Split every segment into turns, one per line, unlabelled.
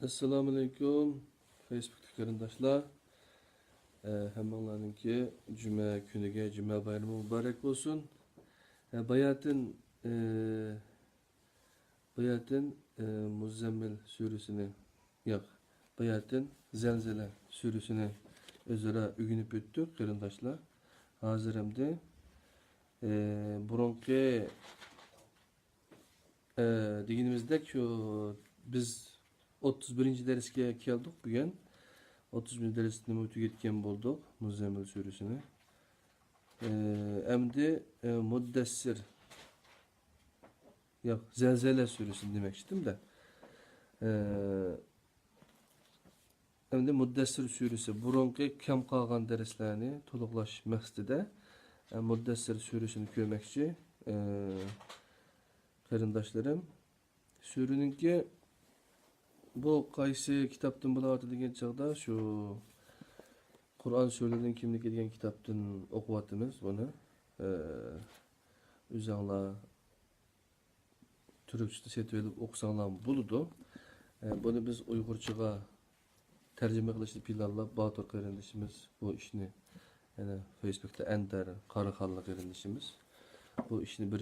Assalamu alaikum Facebook'taki kardeşler. Hammalarınki cuma günüge cuma bayramı mübarek olsun. Bayatın Muzzemmil suresini yok. Bayatın Zelzele suresini özara ügünüp öttük kardeşler. Hazır hem de burunki deginimizdek şu biz 31. dersiga keldik bugün. 31. dersini ötüp ketken bulduk Muzzemmil suresini. Endi Muddessir yok Zelzele suresini demek istedim de. Endi Muddessir suresi burunki kam kalgan derslerini toluklaş maqsadida Muddessir suresini ko'rmoqchi. Qarindoshlarım, sureninki bu qaysi kitaptan bulatı degan çağda şu Kur'an söylediğin kimlik degan kitaptan okuvatımız bunu. Üzerine Türkçe setvelip okusanlar buludu. Bunu biz Uygurçaga tercüme kılışlı planlap Batur kardeşimiz bu işini yani Facebook'ta Ender Karaxanlı kardeşimiz bu işini bir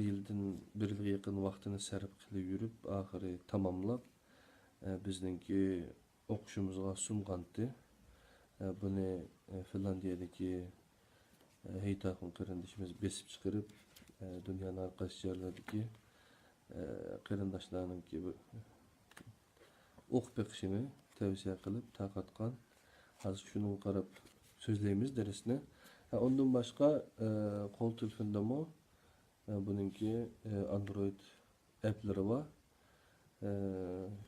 yılga yakın vaktini sarf qilib yürüp ahiri tamamlap bizdeki okuşumuzga sungandı. Bunu Finlandiyadaki Heytakun kardeşimiz besip çıkarıp dünyanın arkası yerlerdeki qarindoshlarning ki o'qib beqishini tavsiya qilib taqatgan. Hozir shuni qarab so'zlaymiz dersni. Ondan başqa qo'l telefondami buningki Android app'lari bor.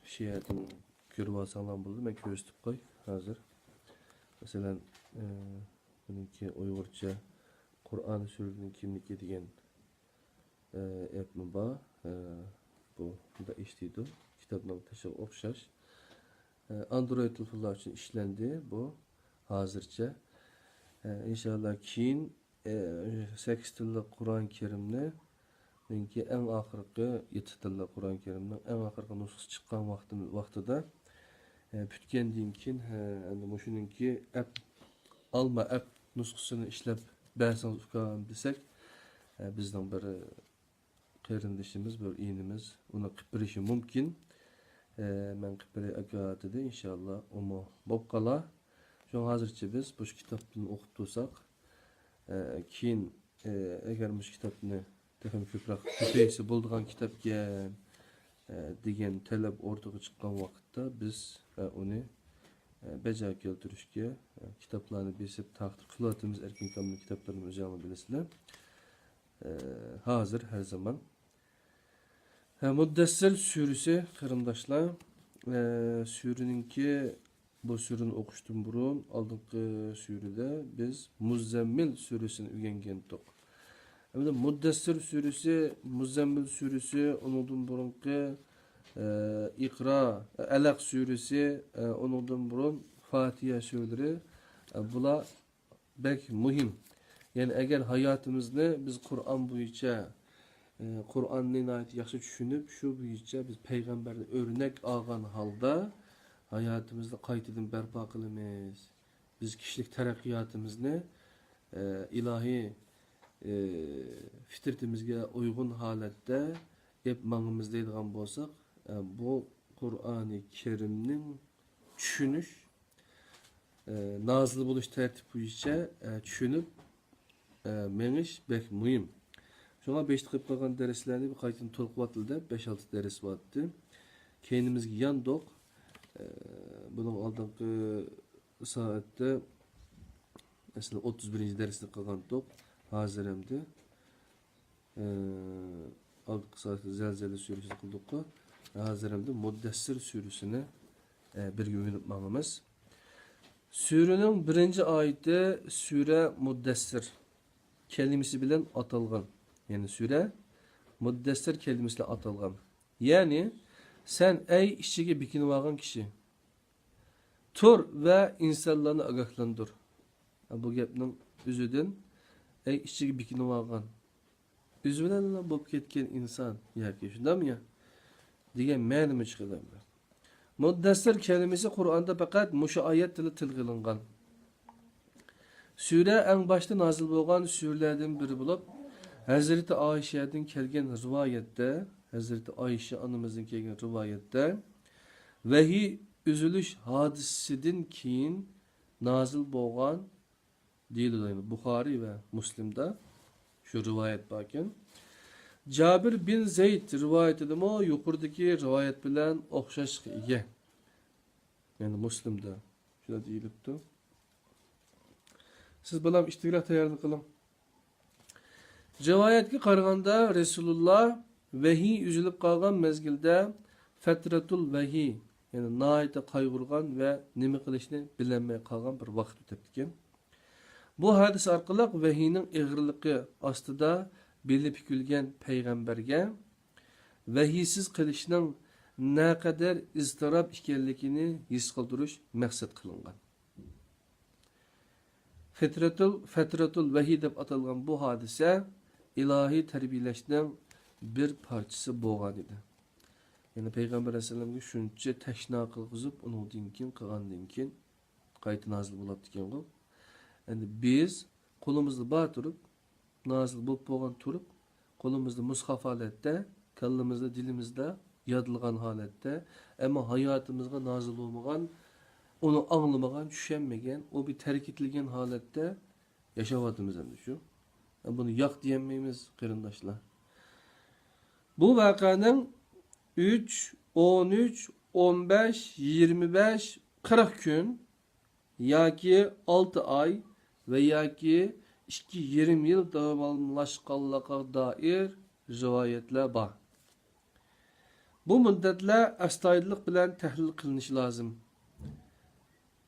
Şeyden görüp alsanlar buldu. Ben gösterip koy hazır. Mesela bununki Uygurca Kur'an sürüsünün kimlik degan app mi var? Bu da işleydi. Kitapla taşı okşaş. Android telefonlar için işlendi bu hazırca. İnşallah keyin 8 tilli Kur'an-ı Kerimni Benki en ahırkı 7 tilli Kur'an-ı Kerim'nin en ahırkı nüsxası çıkan vaxtıda bütkendiğin kin muşununki alma app nüsxasını işlep bərsanız ukan desek bizden bir qarindoshimiz bir iğnimiz onu qipirishi mumkin. Ben qipiri aka dedi inşallah onu bop qala. Şu hazırcha biz bu kitapni o'qib tursak keyin agar bu kitapni texim ko'proq ko'paysa bo'ladigan kitapga degan talab o'rtaga chiqqan vaqtda biz uni bajo keltirishga kitaplarni besib taqdir qilyapmiz. Erkin Kamil kitaplarni o'zingizlar bilasizlar. Hazır her zaman. Muddessir suresi qarindoshlar, sureninki bu sureni o'qishdan burun oldingi surede biz Muzzemmil suresini o'rgangandik. Endi Muddessir suresi, Muzzemmil suresi, onundan burunki İqra, Alaq suresi, onundan burun Fatiha sureleri bular bek muhim. Yani eğer hayatımızda biz Kur'an boyunca Kur'an'ı nəhayət yaxşı düşünüp şu boyunca biz peygamberden örnek algan halda hayatımızda qaytadan bərpa qılımız. Biz kişilik terakkiyatımızı ilahi fitritimizge uygun halette yapmamız deyilgan bolsak bu Kur'an-ı Kerim'nin düşünüş nazlı buluş tertip boyunca düşünüp meniş bek mühim. Şuna 5 qilib qolgan derslarni bir qaytadan to'liq vatildi. 5-6 ders vardı. Kendimizga yandoq. Bunun oldingi soatda mesela 31. dersni qilgandik. Hozir hamda oldingi soatda Zelzele suresini qildik. Hozir hamda Muddessir suresini birga o'rganib maqamiz. Surenin 1-oyati sure Muddessir kelimesi bilen atalgan. Yani sure Muddessir kelimesiyle atalgan. Yani sen ey işçiye bikinip algan kişi tur ve insanlarını agahlandır. Bu gapning üzüdün ey işçiye bikinip algan. Üzülen bulup ketken insan ya ki şunda mı ya? Diye ma'nimi çıkıdan. Muddessir kelimesi Kur'an'da fakat muşu ayet tili tilg'ilingan. Sure en başta nazil bo'lgan surlardan biri bo'lib, Hazreti Ayşe'den kelgan rivayette, Hazreti Ayşe anamızdan kelgan rivayette vahiy üzülüş hadisinden keyin nazil bo'lgan deyiladi. Buxoriy va Muslimda şu rivayet bakın. Cabir bin Zeyd rivayetidimi yuqoridagi rivayet bilan o'xshashga ega. Yani Muslimda shuna deyilibdi. Siz bilan ishtiroq tayyorlik qiling. Rivayetga qaraganda Rasululloh vahiy üzülüp qolgan mezgilda fatratul vahiy, yani nayta qayg'urgan va nima qilishni bilolmay qolgan bir vaqt o'tibdi. Bu hadis orqali vahiyning ig'irligi ostida belib bukilgan payg'ambarga vahiysiz qilishning naqadar iztirob ekanligini his qildirish maqsad qilingan. Fatratul vahiy deb atalgan bu hadise ilahi terbiyelashning bir parçası bo'lgan edi. Yani Peygamber Aleyhisselam'ga shuncha tashna qilg'izib, undan keyin qilgandan keyin qayta nazil bo'ladi ekan bu. Yani biz qo'limizni bor turib, nazil bo'lib bo'lgan turib, qo'limizni mushaf holatda, kallamizda, dilimizda yodilgan holatda, ama hayotimizga nazil bo'lmagan, onu anlamagan, tushunmagan, o bir terk etilgan holatda yashayotimiz endi shu. Bunu yo'q diyemeymiz qarindoshlar. Bu vaqaning 3, 13, 15, 25, 40 gün yoki 6 ay ve yoki 2-20 yıl davomlashganligiga dair rivayetler var. Bu müddetler astoydillik bilan tahlil qilinishi lozim.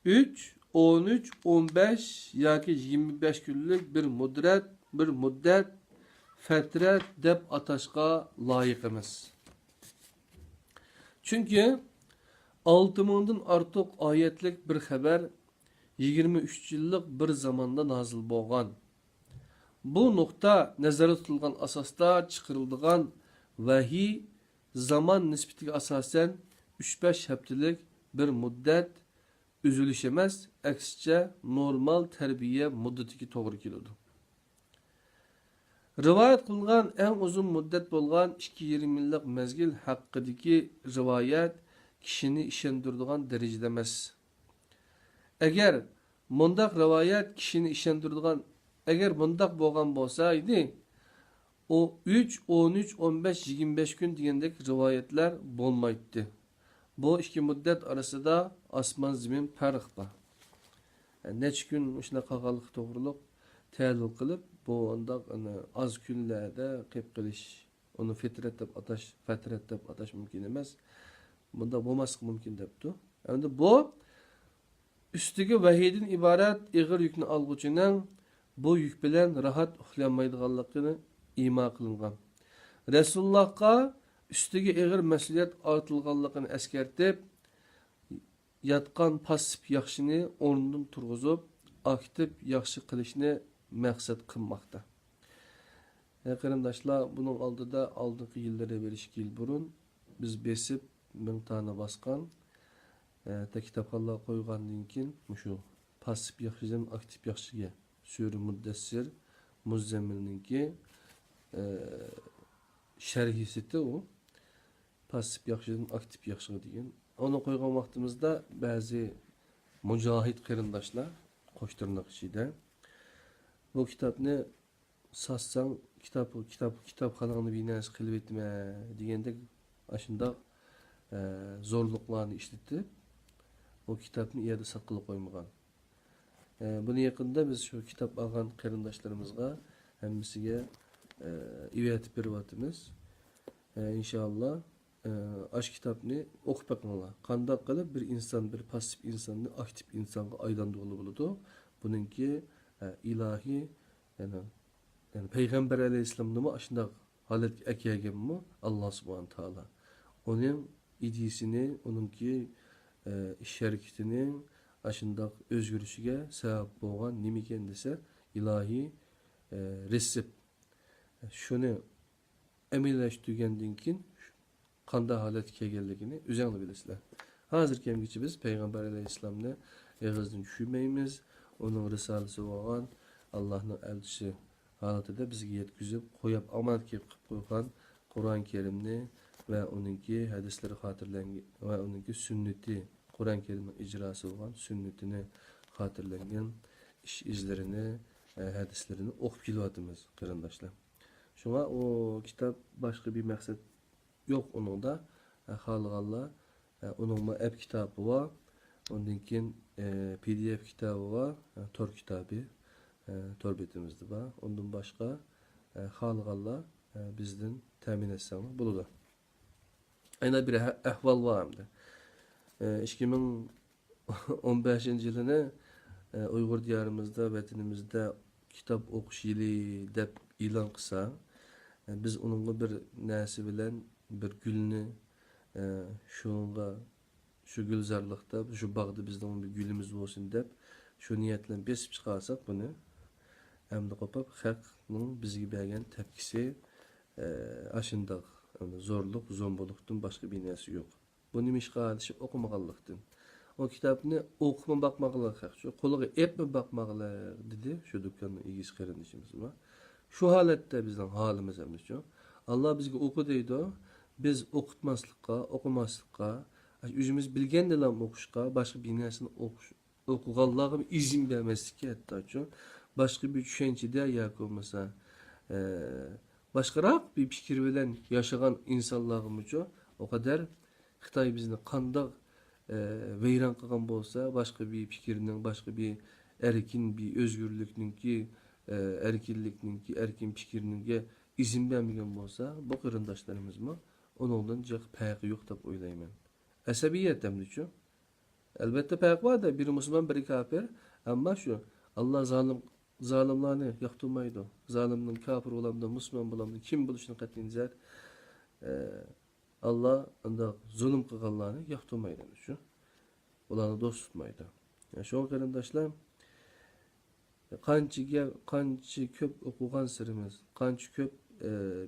3, 13, 15 yoki 25 günlük bir müddet fetret deb atashga loyiq emas. Çünkü 6000'dan artıq ayetlik bir xabar 23 yıllık bir zamanda nazil bo'lgan. Bu nokta nazarda tutilgan asosda chiqarilgan vahiy zaman nisbatiga asosan 3-5 haftalik bir muddat üzülüş emas, aksicha normal terbiye muddatiga to'g'ri keladi. Rivayet qilingan eng uzun muddat bo'lgan 2-20 yillik mezgil haqidagi rivayet kishini ishontiradigan darajada emas. Agar mundaq rivayet kishini ishontiradigan, agar mundaq bo'lgan bo'lsa edi, o 3, 13, 15, 25 gün degandek rivayetler bo'lmaydi. Bu iki müddet arasında asman zemin farq bor. Yani necha kun shuna qolganlik to'g'riliq ta'lil qilib, bu undaq az kunlarda qilib qilish, uni fitrat deb atash mumkin emas. Bunda bo'lmasligi mumkin debdi. Endi bu üstüge vahiyden ibaret ig'ir yükni alg'uchining bu yük bilan rahat uxlamaydiganligini ima qilingan. Rasulullohga üstüge ig'ir mas'uliyat ortilganligini eskertib, yatqan pasif yaxshini o'rnidan turg'izib, aktiv yaxshi qilishni maqsad qilmoqda. Qarindoshlar, bunun oldida oldingi yillarda berish yil burun biz besib 1000 tane basqan kitobxonlar qo'ygandan keyin shu pasif yaxshidan aktiv yaxshiga sura Muddessir Muzammilninki sharhisiti o pasif yaxshidan aktiv yaxshiga degan. Onu qo'ygan vaqtimizda ba'zi mujohid qarindoshlar qo'shtirnoq ichida bu kitobni satsang kitobxonani binas qilib etma degandek ashundoq zo'rliqlarni ishlatib o kitobni yerda saqlab qo'ymagan. Buni yaqinda biz shu kitob olgan qarindoshlarımizga hammasiga ivetib beryapmiz. İnşallah aş kitobni o'qib bakinglar. Qanday qilib bir inson, bir pasif insonni aktiv insonga aylantirib bo'ladi. Buningki ilahi yani Peygamber Aleyhisselam'da mı aşındak halet ekegen mi Allah Subhanahu Teala. Onun idisini, onunki iş hareketinin aşındak özgürlüğüne sebep olan nimiken dese ilahi resip. Şunu emilleştirgenden kin kanda halet kegelligini üzerine bilesizler. Hazır kemgiçi biz Peygamber Aleyhisselam'ni eğizden düşürmeyimiz. Onun risalesi olan Allah'ın elçisi halatida bizga yetkizib qo'yib amal qilib qo'ygan Qur'on Kerimni va uningki hadislari xotirlangan va uningki sunnati Qur'on Kerimning ijrosi bo'lgan sunnatini xotirlangan ish izlarini hadislarini o'qib kelyapmiz qarindoshlar. Shunga o kitob boshqa bir maqsad yo'q uningda. Xohlaganlar uningma app kitobi bor. Ondan keyin PDF kitobi bor, tor kitobi tor betimizde bor. Ondan boshqa xohlaganlar bizden temin etsangiz bo'ladi. Ayna bir ahvol bor hamda. 2015-yilini Uyg'ur diyorimizda, vatanimizda kitob o'qish yili deb e'lon qilsa, biz uningga bir narsa bilan bir gulni shunga shu gulzorlikda, shu bog'da bizning bir gulimiz bo'lsin deb shu niyat bilan besib chiqarsak buni hamda qopib xalqning bizga bergan tepkisi ashundoq zo'rlik, zo'mbolikdan boshqa bir narsa yo'q. Bu nima ish qilishi o'qimaganlikdan. O kitobni o'qib bakmaqlar xalq. Qo'liga epmi bakmaqlar dedi shu do'konning egisi qarindishimiz va shu holatda bizning holimiz hamda shu. Allah bizga o'qi deydi. Biz o'qitmaslikqa, o'qimaslikqa, o'zimiz bilgandilar o'qishga, boshqa bir narsani o'qiganlarga izin bermaslikka hatto boshqa bir tushunchada yoki bo'lmasa boshqaroq bir fikr bilan yashagan insonlarimiz o kadar Xitoy bizni qandoq vayron qilgan bo'lsa, boshqa bir fikrning, boshqa bir erkin bir o'zgurlikninki, erkinlikninki, erkin fikrninga izin bermagan bo'lsa, bu qarindoshlarimizmi onundan jiq farqi yo'q deb o'ylayman. Asabiyat hamda-ku. Albatta farq bor-da, biri musulmon, biri kafir, ammo shu Alloh zolimlarni yoqtirmaydi. Zolimning kafir bo'lamdi, musulmon bo'lamdi, kim bo'lishini qat'iy nazar Allah unda zulm qilganlarni yoqtirmaydi shu. Ularni do'st tutmaydi. Yani şu qarindoshlar qancha ko'p o'qigan sirimiz, qancha ko'p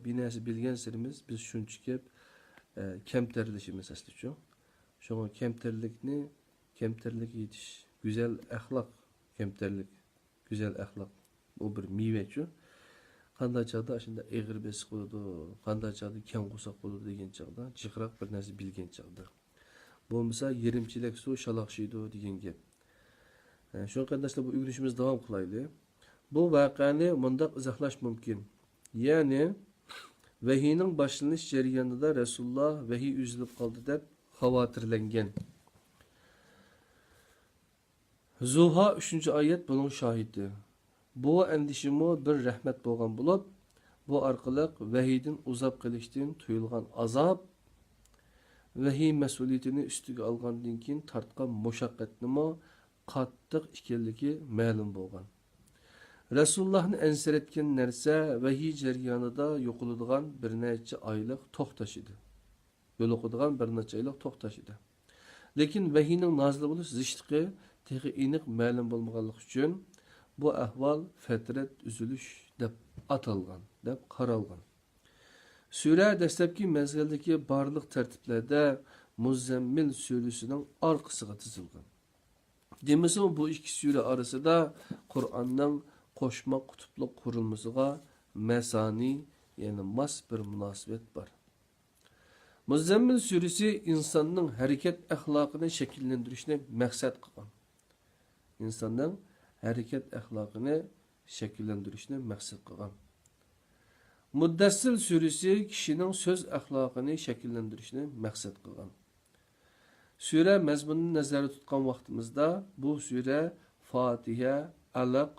bir narsa bilgan sirimiz biz shuncha ko'p kamtarlishimiz asli shu. Shunga kamtarlik yetish, go'zal axloq, kamtarlik, go'zal axloq bu bir meva shu. Qanday chaqda shunda eg'ir besiq bo'ladi, qanday chaqda kam qo'saq bo'ladi degan chaqda, jiqroq bir narsa bilgan chaqda. Bo'lmasa yerimchilik suv shaloqshiydi degan gap. Shu qarindashlar bu o'rganishimiz davom qilaylik. Bu voqeani mundaq izohlash mumkin. Ya'ni vahiyning boshlanish jarayonida Rasululloh vahiy uzilib qoldi deb xavotirlangan. Zuha 3-oyat buning shohidi. Bu andishimi bir rahmat bo'lgan bo'lib, bu orqali vahiydan uzab qilishdan tuyulgan azob vahiy mas'uliyatini ustiga olgandan keyin tortgan mushaqqatnimi qattiq ekanligi ma'lum bo'lgan. Rasulullohni ansiratgan narsa vahiy jarayonida yo'qoladigan bir necha oylik to'xtash edi. Yo'qoladigan bir necha oylik to'xtash edi. Lekin vahiyning nozil bo'lish zishtiqi texi aniq ma'lum bo'lmaganligi uchun bu ahvol fatrat üzülüş deb atalgan, deb qaralgan. Sura dastlabki mezgildagi barliq tartiblarda Muzammil surasining orqasiga tizilgan. Demasam bu ikki sura orasida Qur'onning qo'shma qutupli qurilmasiga masani, ya'ni mas bir munosabat bor. Muzammil surasi insonning harakat axloqini shakllantirishni maqsad qilgan. İnsanning harakat axloqini shakllantirishni maqsad qilgan. Muddassir surasi kishining so'z axloqini shakllantirishni maqsad qilgan. Sura mazmunini nazarda tutgan vaqtimizda bu sura Fatiha, Alaq,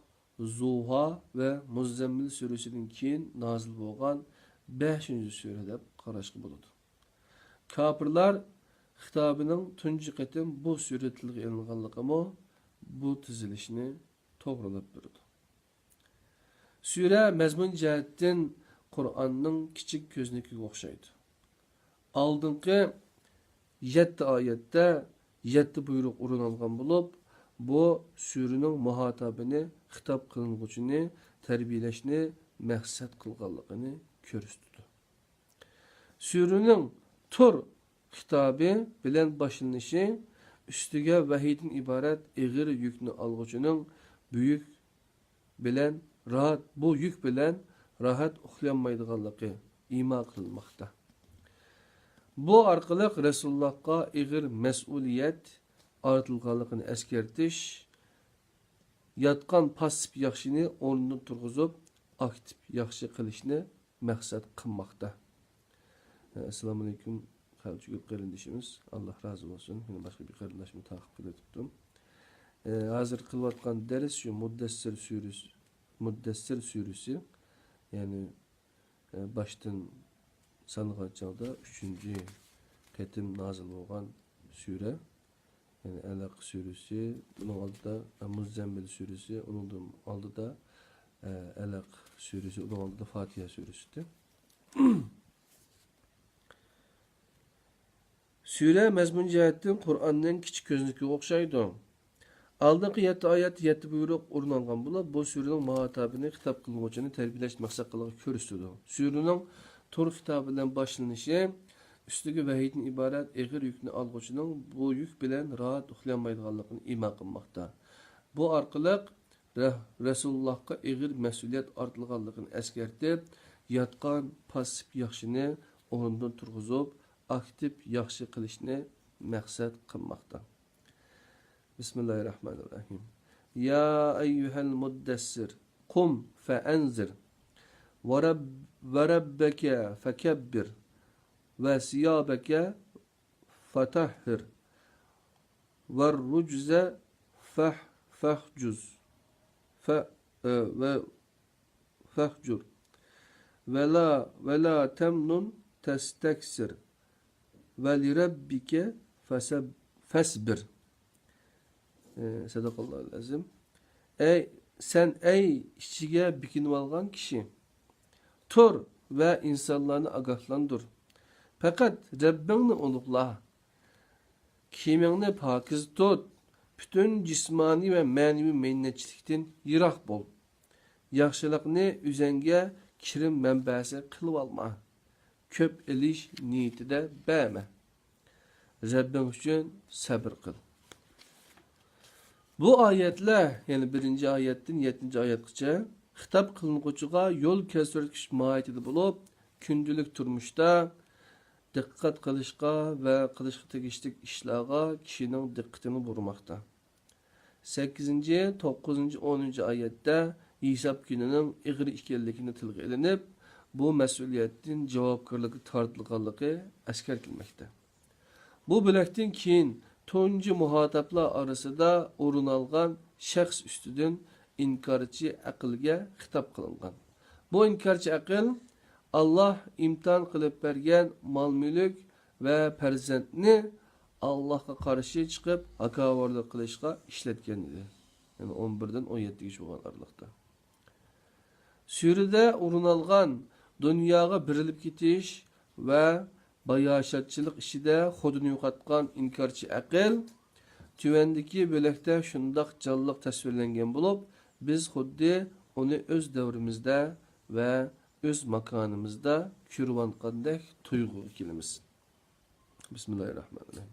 Zuha va Muzammil surasidan keyin nozil bo'lgan 5-sura deb qarashga bo'ladi. Kafirlar xitobining tunji qatim bu sura tilga ilinganligimi bu tizilishni to'g'rilab berdi. Sura mazmun jihatdan Qur'onning kichik ko'znikiga o'xshaydi. Oldingi 7 oyatda 7 buyruq o'rinalgan bo'lib, bu suraning muhotabini xitob qilinuvchini tarbiyalashni maqsad qilganligini ko'rsatdi. Suraning tur hitabı bilen başlanışı üstüge vahiyden ibaret ağır yükünü algıcının büyük bilen rahat bu yük bilen rahat uxlamaydiganlığı ima kılınmakta. Bu arkalık Resulullah'a ağır mesuliyet artılganlığını eskertiş, yatkan pasif yaxşını onundan turguzup aktif yaxşı kılışını maksat kılmakta. Esselamu Aleyküm. Kalçıgül kardeşimiz. Allah razı olsun. Yine başka bir kardeşimi takip edip hazır kılvatkan ders şu Muddessir suresi. Yani baştan sanılan çağda 3. ketim nazil olan sure. Yani Alak suresi, bunun aldı da Muzzemmil suresi, onun aldı da Alak suresi, onun aldı da Fatiha suresidir. Sure mezmun cihetten Kur'an'ın kiçik gözünükü okşaydı. Aldığın 7 ayet 7 buyruk orunalgan bula bu surenin muhatabını kitap kılgıcını terbiyeleş maksat kılığı körüstüdü. Surenin tur kitabından başlanışı üstüge vahiyden ibaret ağır yükünü algıcının bu yük bilen rahat uxlamaydiganlığını ima kılmakta. Bu arkalık Resulullah'a ağır mesuliyet artılganlığını eskertip yatkan pasif yaxşını onundan turguzup aktif yaxşı kılışını maksat kılmakta. Bismillahirrahmanirrahim. Ya eyyuhel muddessir kum feenzir ve rabbeke fekebbir ve siyabeke fetahhir ve rucze fehcuz ve fehcur ve la temnun testeksir ve li rabbike fesbir. Sadakallahu azim. Sen ey işçiye bikinip algan kişi tur ve insanlarını agahlandır. Fakat Rabbini ulukla. Kimini pakiz tut. Bütün cismani ve manevi minnetçilikten yirak bol. Yaxşılıkni üzenge kirim menbasi kılıp alma. Köp eliş niyeti de bəme. Rabbin üçün sabır kıl. Bu ayetler, yani 1. ayetten 7. ayetçe hitap kılınğıcıga yol kestirkiş mahiyeti bulup, kündülük turmuşta dikkat kılışqa ve kılışqa tegişlik işlağa kişinin dikkatini vurmakta. 8. 9. 10. ayette hesap gününün ağır ikenligini tilgə elinip, bu mesuliyetin cevapkarlığı tartılganlığı asker kilmekte. Bu bölekten keyin tuncu muhataplar arasında orun algan şəxs üstüdün inkarcı akılga hitap kılıngan. Bu inkarcı akıl Allah imtihan kılıp bergen mal-mülük ve perzentni Allah'a karşı çıkıp hakavarlık kılışqa işletken idi. Yani 11'den 17'ye çoğan aralıkta. Surede orun algan dünyaga birilip gitiş ve bayaşatçılık işide xodunu yo'qotgan inkarcı akıl tüvendeki bölekte şundaq canlıq tasvirlengen bulup biz xuddi onu öz devrimizde ve öz makanımızda kürvanqandek tuygu kilimiz. Bismillahirrahmanirrahim.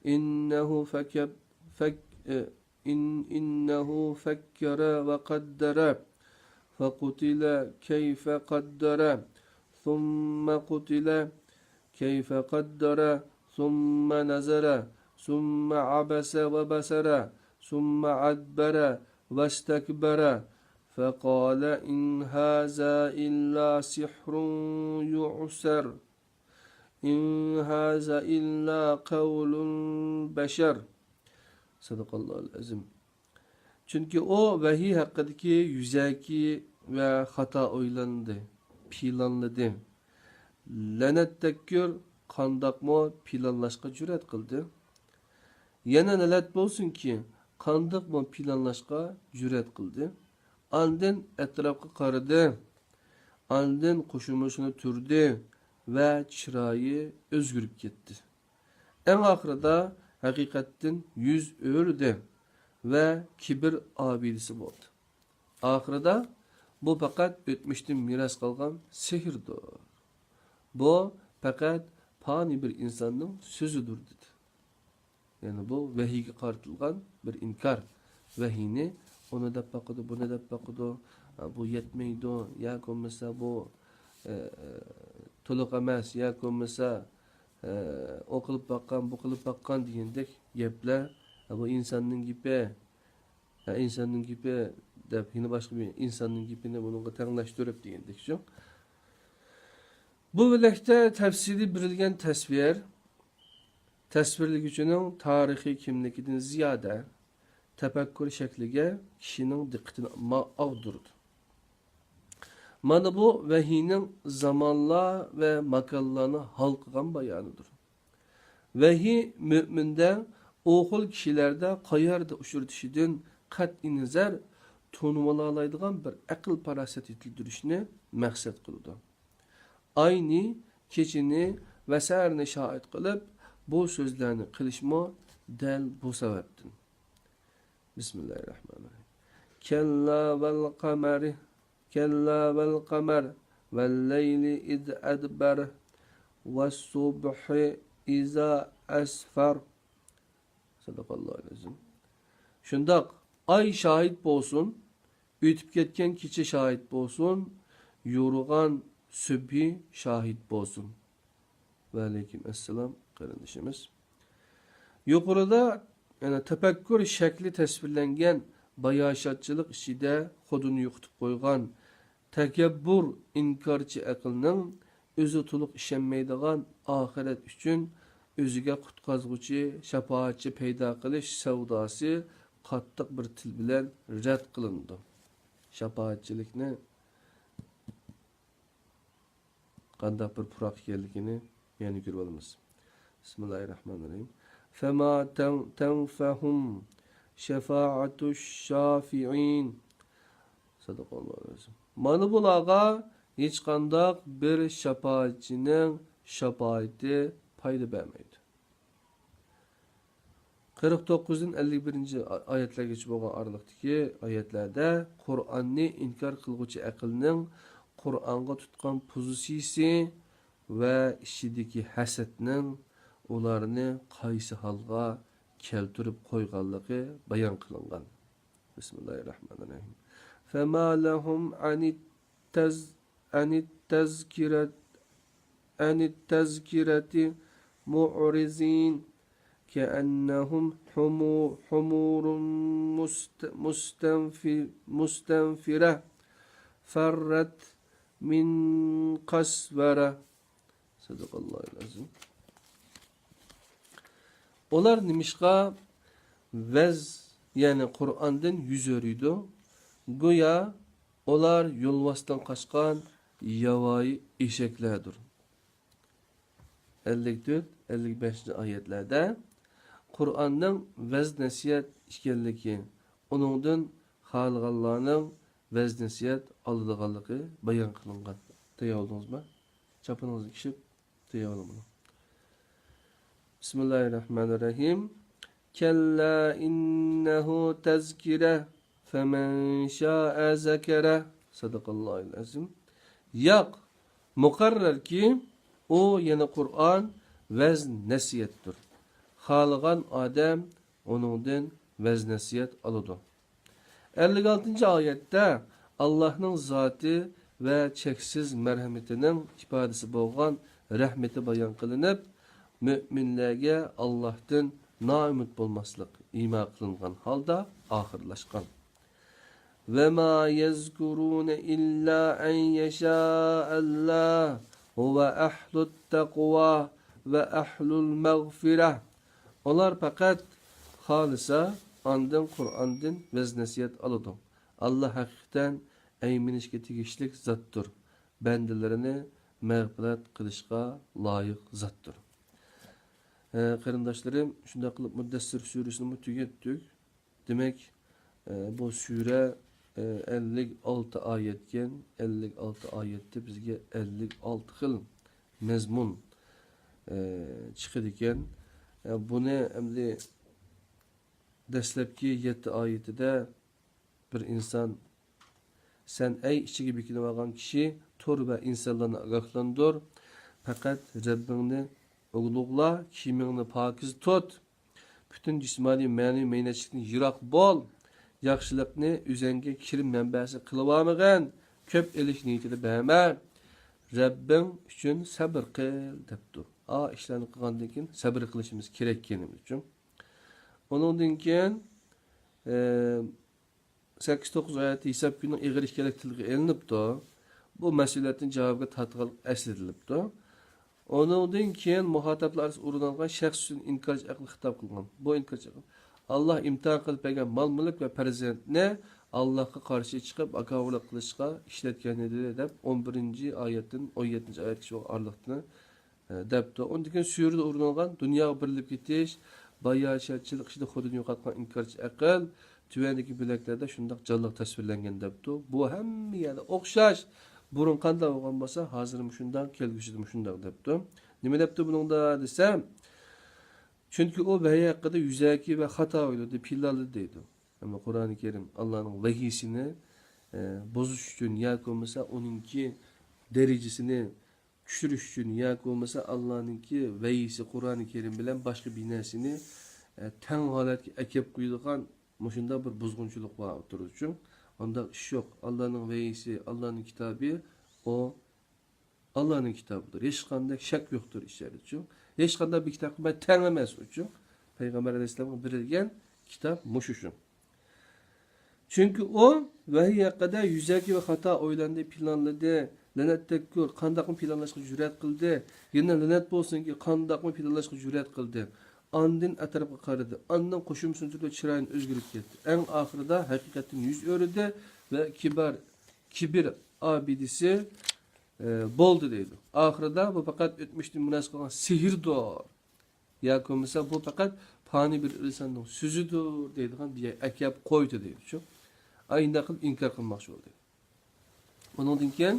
İnnehu fekkere ve kaddere fekutile keyfe kaddere thumme kutile كيف قدر ثم نزل ثم عبس وبسر ثم عدبر واستكبر فقال إن هذا إلا سحر يعسر إن هذا إلا قول البشر. Sadakallahu azim. Çünkü o vahiy hakkındaki yüzeki ve hata oylandı, planladı. Lanet tekkür kandakmo planlaşqa cüret kıldı. Yana nelet bolsun ki kandakmo planlaşqa cüret kıldı. Andın etrafı qarıdı. Andın koşulmuşunu türdü ve çırayı özgürüp gitti. En ahırda hakikatin yüz ördü ve kibir abidisi oldu. Ahırda bu fakat ötmüşten miras kalgan sihirdir. Bu fakat fani bir insanın sözüdür dedi. Yani bu vehiyge kartılgan bir inkar. Vehiyni onu da bakıdı, bunu da bakıdı. Bu yetmeydi, ya olmasa bu to'liq emas, ya olmasa o qilib baqqan, bu qilib baqqan degandek gaplar bu insonning gapi, insonning gapi deb yine boshqa bir insonning gapini bunga tenglashtirib degandek shu. Bu bilakda tafsili berilgan tasvirlik uchining tarixiy kimligidan ziyoda tafakkur shakliga kishining diqqatini og'dirdi. Mana bu vehiyning zamonlar ve makonlarni hal qilgan bayonidir. Vehiy mü'minde o'qil kishilarda qayerda uchratishidan qat'iy nazar tonivolalaydigan bir aql parasat yetildirishni maqsad qildi. Ayni kechini ve sərni şahit qilib bu so'zlarni qilishmo dal bu sababdan. Bismillahirrahmanirrahim. Kella vel qamari كلا والقمر والليل إذ أدبر والصبح إذا أسفر. Sadakallahu aleyhi. Şundak ay şahit bolsun, ütüp ketken kiçi şahit bolsun, yorugan sübhi şahit bolsun. Ve aleyküm esselam kardeşimiz. Yukarıda yani tefekkür şekli tasvirlengen bayaşatçılık işide kodunu yuqtib qo'ygan takabbur inkarchi aqlning o'zi to'liq ishonmaydigan oxirat uchun o'ziga qutqazg'uchi shafoatchi paydo qilish savdosi qattiq bir til bilan rad qilindi. Shafoatchilikni qanday bir puroq ekanligini yana ko'rib olamiz. Bismillahirrahmanirrahim. Fama tanfahum şefaatuş şafi'in. Sadakallahu aleyhi. Mana bularga hech qanday bir şafaatçinin şafaati payda bermeydi. 49'dan 51. ayetlerge geçip bo'lgan aralıktaki ayetlerde Kur'an'ni inkar qilguvchi aqlning Kur'an'a tutgan pozitsiyasi ve ishidagi hasadning ularni qaysi holga keltirib qo'yganligi bayon qilingan. Bismillahirrahmanirrahim. Fema lahum anit tazkirati mu'rizin ke'annahum humurun mustanfira farrat min qasvara. Sadakallahu aleyhi. Onlar nimişqa vez yani Kur'an'dan yüz örüydü. Güya onlar yolvastan kaçkan yavayı eşeklerdir. 54-55 ayetlerde Kur'an'dan vez nesiyat işkenliki, onundan halgallarının vez nesiyat alıdığalığı bayan kılıngan. Teyye oldunuz mu? Çapınızı kişip teyye olun. Bismillahirrahmanirrahim. Kella innehu tezkire femen şa'e zekere. Sadakallahu azim. Yak mukarrer ki o yine Kur'an vez nesiyettir. Halıgan Adem onundan vez nesiyet alıdı. 56. ayette Allah'ın zatı ve çeksiz merhametinin ifadesi bolgan rahmeti bayan kılınıp müminlerge Allah'tan naümit bolmaslık ima kılıngan halda ahırlaşkan. Ve ma yezkurune illa en yeşâ'allâh ve ahlut takva ve ahlul mağfireh. Onlar fakat halisa andın Kur'an'dan vez nesiyet alıdı. Allah hakikaten eyminişke tegişlik zattır. Bendelerini mağfiret kılışka layık zattır. Qarindoshlarım, shunday qilib Mudassir suresini tugatdik. Demak, bu sure 56 oyatgan, 56 oyatda bizga 56 xil mazmun chiqadi ekan. Buni endi dastlabki 7 oyatida bir inson sen ey ichiga bekinib olgan kishi tur va insonlarni ogohlantir, faqat Rabbingni ulug'la, kiyimingni pokiz tut. Bütün jismoniy ma'naviy meynatchilikdan yiroq bo'l. Yaxshilikni o'zingga kirim manbasi qilib olmagan, ko'p elish niyatida berma. Rabbing uchun sabr qil debdi. İşlerini qilgandan keyin sabr qilishimiz kerak ekanimiz uchun. Onundan keyin 8-9 oyat hisob kunining ig'ir ikkilik tilga elinibdi. Bu mas'uliyatning javobiga tatbiq esletilibdi. Onundan keyin muhatoblar orasida o'rin shaxs uchun inkorchi aql xitob qilgan. Bu inkorchi aql Allah imtihon qilib bergan mol-mulk va farzandni Allohga qarshi chiqib akovlik qilishga ishlatgan edi deb 11-oyatdan 17-oyatgacha orliqni debdi. Ondan keyin suyurda o'rin olgan dunyoga birilib ketish, bayashatchilik ichida xudini yo'qotgan inkorchi aql tuvandagi bilaklarda shundoq jonliq tasvirlangan debdi. Bu hamma yerda o'xshash. Burun qanday bo'lgan bo'lsa, hozir shundan kelgusida shundoq debdi. Nima debdi buningda desam, chunki u vahiy haqida yuzaki va xato o'yladi, pillaldi deydi. Ama Qur'on-i Kerim Allah'ın vahiysini bozuş için yoki bo'lmasa uningki darajasini tushirish uchun yoki bo'lmasa Allah'ningki vahiysi Qur'on-i Kerim bilan boshqa bir narsani teng holatga akib qo'yadigan shunda bir buzg'unchilik bor o'tirish uchun. Onda ish yo'q. Allah'ning vahiysi, Allah'ning kitobi o Allah'ning kitobidir. Hech qanday shak yo'qdir ishlar uchun. Hech qanday bir kitobga ben teng emas uchun. Payg'ambar alayhisolamga berilgan kitob mushu shu. Çünkü o vahiy haqida yuzaki ve hata o'ylandi, planladı, lanat tekkur, qandaqmi planlashga jur'at qildi. Yana lanat bo'lsinki, qandaqmi planlashga jur'at qildi. Andin atrofga qaradi. Andan qo'shimsini turib chiroyini o'zgarib ketdi. Eng oxirida haqiqatdan yuz o'rdi ve kibir abidisi bo'ldi deydi. Oxirida bu faqat o'tmishdan munosib qilgan sehrdir. Yoki bo'lmasa bu faqat fani bir insonning so'zidir deydigan bir akab qo'ydi deydi. Shu ayında qilib inkor qilmoqchi bo'ldi. Ondan keyin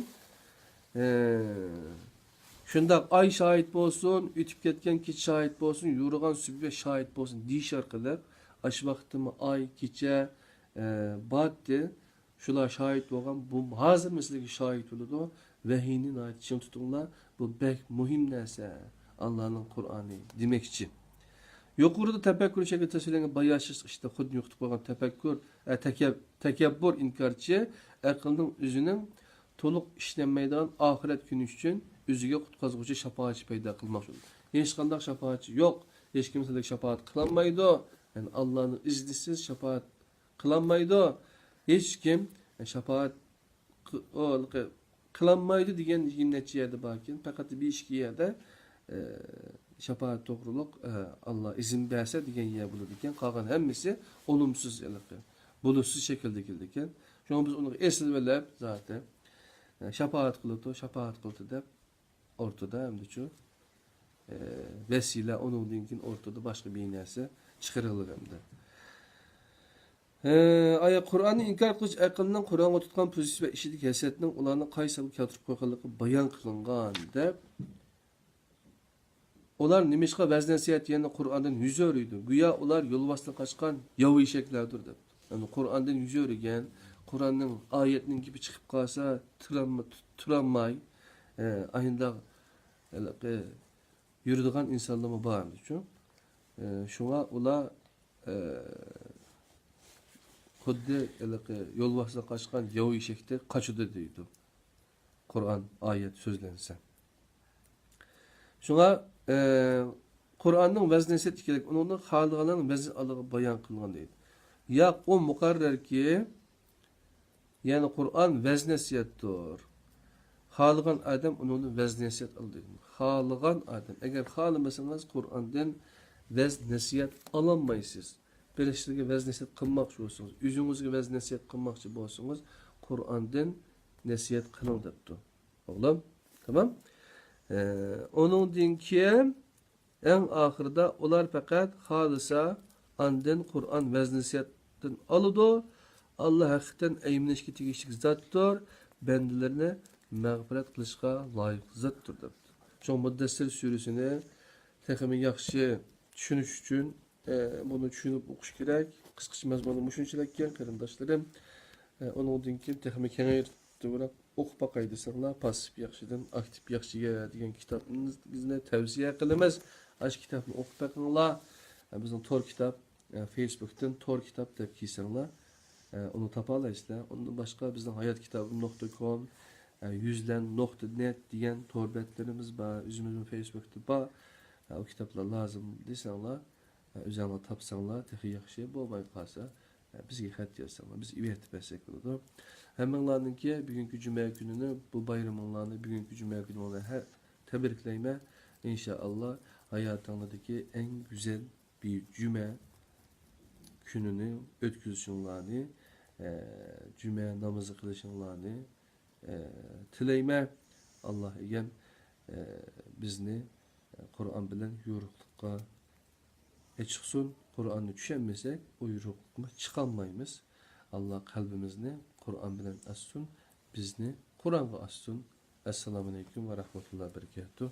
shundoq ay şahit bo'lsin, o'tib ketgan kech şahit bo'lsin, yurgan subya şahit bo'lsin deyish orqali ash vaqtimi ay, kecha batdi, shular şahit bo'lgan bu hozir sizlarga şahit bo'ladi. Vahiyni chin tutinglar, bu bek muhim narsa. Allah'ın Kur'an'ı demekçi. Yukarıda tefekkür şekilde tasvirlenen bayaşız işte xudni yo'qitib qo'ygan tefekkür, tekebbür inkarchi aqlning o'zining to'liq ishlanmaydigan oxirat kuni uchun o'ziga qutqazuvchi shafoatchi paydo qilmoqchi. Hech qanday shafoatchi yo'q. Hech kim sizlarga shafoat qilolmaydi. Yani Allah'ning iznisiz shafoat qilolmaydi. Hech kim shafoat qilolmaydi degan necha yerda borkin, faqat bir ishki yerda şafaat to'g'riliq Allah izin berse degan yer bo'ladi ekan. Qolgan hammasi olumsuz bulutsuz şekilde keldi ekan. Shuni biz uni eslab zaten shafaat qildi deb o'rtada hamda shu vesile onundan keyin o'rtada boshqa bir narsa chiqarildi hamda. Aya Qur'onni inkor qilish aqlning Qur'onga tutgan pozitsiya va ishidagi hasadning ularni qaysiga keltirib qo'yganligi bayon qilingan deb Onlar nimişqa vəznəsiyyət yəni Qur'andan yüz örüydü. Güya onlar yolvasdan qaçqan yavu işəklərdir deb. Yəni Qur'andan yüz örügən, Qur'anın ayetinin gibi çıxıb qalsa turanmay, ayında yürüdüğən insanlığımı bağırdı üçün. Şuna ular xuddi yolvasdan qaçqan yavu işəkdə qaçıdı deydi. Qur'an ayet sözlənsə. Şuna Kur'an'ın veznesi tikilik, onun halıqaların vezn alığı bayan kılgan deydi. Ya o mukarrer ki, yani Kur'an veznesiyettir. Halıqan adam onun veznesiyet aldı. Halıqan adam. Eğer halımasanız Kur'an'dan veznesiyet alamayısınız. Birleştirge veznesiyet kılmakçı olsunuz. Yüzünüzge veznesiyet kılmakçı olsunuz. Kur'an'dan nesiyet kılın deydi. Oğlum, tamam. Onun dinki en ahırda olar fakat halisa andın Kur'an veznisiyetten alıdı. Allah hakikaten eymneşki tegişlik zattır. Bendilerine mağfiret kılışka layık zattır. Şu Muddessir Suresi'ni tekimi yakşı düşünüş için bunu düşünüp okuş gerek. Kıskıç mezmanı muşunçilekken karındaşlarım. Onun dinki tekimi kenayır. o'qib boqay desanglar, passiv yaxshidan aktiv yaxshiga degan kitobimizni tavsiya qilamiz. Ash kitobni o'qib boqinglar. Bizning Tor kitob, Facebook'tan Tor kitob deb kiysanglar, onu topa olasizlar. Undan boshqa bizning hayotkitabim.com, yuzlan.net degan Tor betlarimiz bor, o'zimizning Facebook'da bor. O kitoblar lozim desanglar, o'zinglar topsanglar, texi yaxshi bo'lmay qolsa, bizga xat yozsanglar, biz ivetib bersak bo'ladi. Hammanglarninki bugungi juma kunini, bu bayraminglarni bugungi juma kunini her tebriklayman. İnşallah hayatınızdaki en güzel bir cuma gününü ötküzüşünlerini, cuma namazı kılışınlarını tileyme. Allah egem bizni Kur'an bilen yoruqluqqa çıksın. Kur'an'ı düşenmesek o yoruqluqqa çıkamayız. Allah kalbimizni Kur'an bilen açsın, bizni Kur'an'a açsın. Esselamu Aleyküm ve Rahmetullah Berekatuhu.